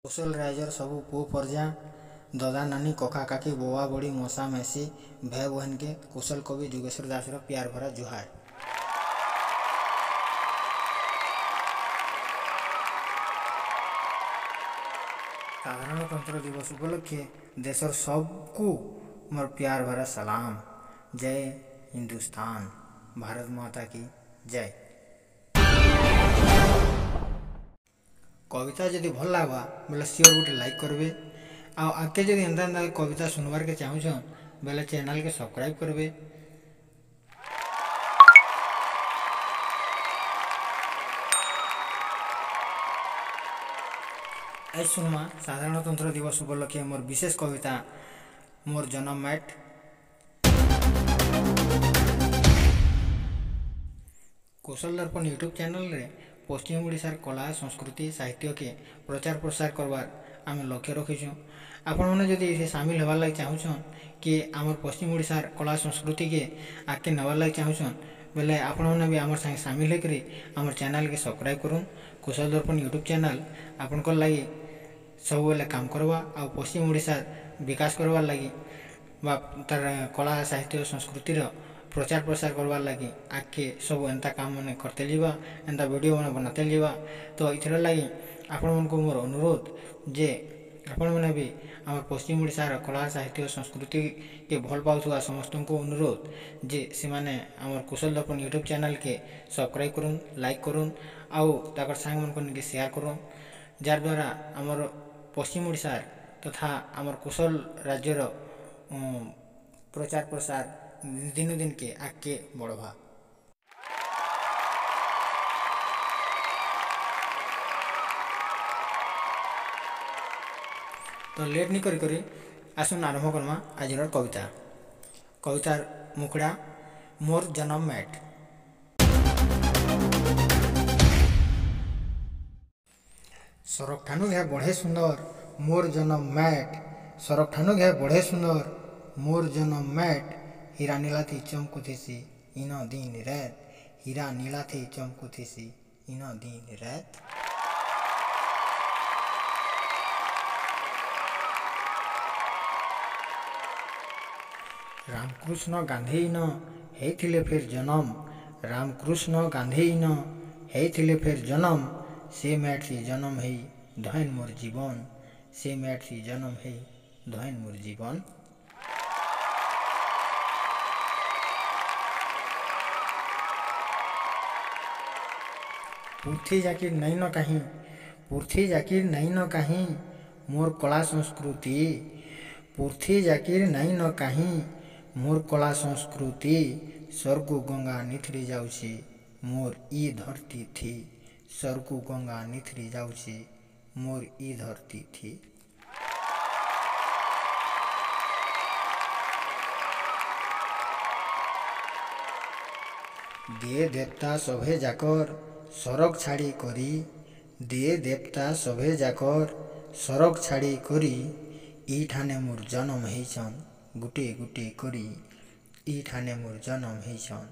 कौशल riser सबू पु परजा दादा नानी कका काकी बोआ बड़ी मौसा मैसी भाई बहन के कौशल कवि जुगेश्वर दास प्यार भरा जुहार। साधारणतंत्र दिवस उपलक्षे देशर सबको मोर प्यार भरा सलाम। जय हिंदुस्तान, भारत माता की जय। कविता जदि भल लगा बोले सियोर गोटे लाइक करबे। आगे जब एंता कविता सुनवार के चाहून बोले चैनल के सब्सक्राइब करबे। आज सुनमा साधारणतंत्र दिवस उपलक्षे मोर विशेष कविता मोर जन्म मैट। कौशल दर्पण यूट्यूब चैनल रे पश्चिम ओडिशार कला संस्कृति साहित्य के प्रचार प्रसार करवार आम लक्ष्य रखीछूँ। आपण मैंने जदि इसे सामिल होवार लगे चाहून कि आम पश्चिम ओडिशार कला संस्कृति के आगे नवार लगे चाहून बोले आपण मैंने भी आम संगे सामिल होकर आम चैनल के सब्सक्राइब करूँ। कौशल दर्पण यूट्यूब चैनल आपनकर लगी सब बेले काम करवा आ पश्चिम ओडिशार विकास करवार लगी बा तार कला साहित्य संस्कृतिर प्रचार प्रसार करवार लगी आगे सब एंता काम मैंने करते जावा एंता वीडियो मैंने बनाते जावा। तो इथर लगी आपण मन को मोर अनुरोध जे आपण मैंने भी आम पश्चिम ओडिशार कला साहित्य संस्कृति के भल पाउथुवा समस्त को अनुरोध जे से माने आम कौशल दर्पण यूट्यूब चैनल के सब्सक्राइब करूँ, लाइक करूँ आउ ताकर सांग मन को शेयर करूँ। जार द्वारा आमर पश्चिम ओडिशार तथा आमर कौशल राज्यर प्रचार प्रसार दिन दिन के आगे बढ़वा। तो लेट नहीं करी आसुन आरंभ करमा आज कविता। कवितार मुखड़ा मोर जन्म मैट। सरक ठानु घे बढ़े सुंदर मोर जन्म मैट। सरक ठानु घे बढ़े सुंदर मोर जन्म मैट। हीरा नीला थी चमकुथेसी इन दिन रात। हीरा नीला थी चमकुथेसी इन दिन रात। रामकृष्ण गांधी इन हेथिले फिर जन्म। रामकृष्ण गांधी इन हेथिले फिर जन्म। से मैट सी जन्म है धन मोर जीवन। से मैट सी जन्म है धन मोर जीवन। पुर्थी जाकिर नहीं न कहीं। पुर्थी जाकिर नहीं न कहीं मोर कला संस्कृति। पुर्थी जाकिर नहीं न कहीं मोर कला संस्कृति। स्वर्गु गंगा निथरी जाउची मोर ई धरती थी। स्वर्गु गंगा निथरी जाउची मोर ई धरती थी। दे देवता सभे जाकर सरक छाड़ी करी। दे देवता सभे जाकर सरक छाड़ी करी। ई ठाने मोर जन्म हेछन गुटे गुटे करी। ई ठाने मोर जन्म हेछन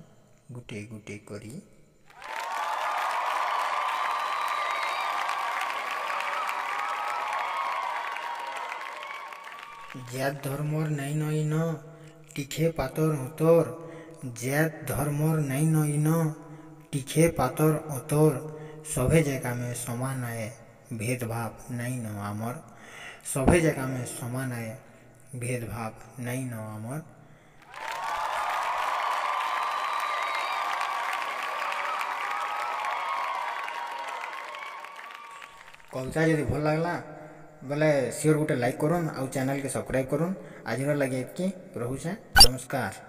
गुटे गुटे करी। जात धर्मर नहीं नई न टिखे पातर उतर। जात धर्मर नहीं नई न टिखे पातर उतर। सभे जगह में समान आए भेदभाव नहीं न आमर। सभे जगह में समान आए भेदभाव नहीं न आमर। कविता यदि भल लगला बोले सियोर गोटे लाइक करूँ आउ चैनल के सब्सक्राइब करूँ। आज लगे कि रहुछे नमस्कार।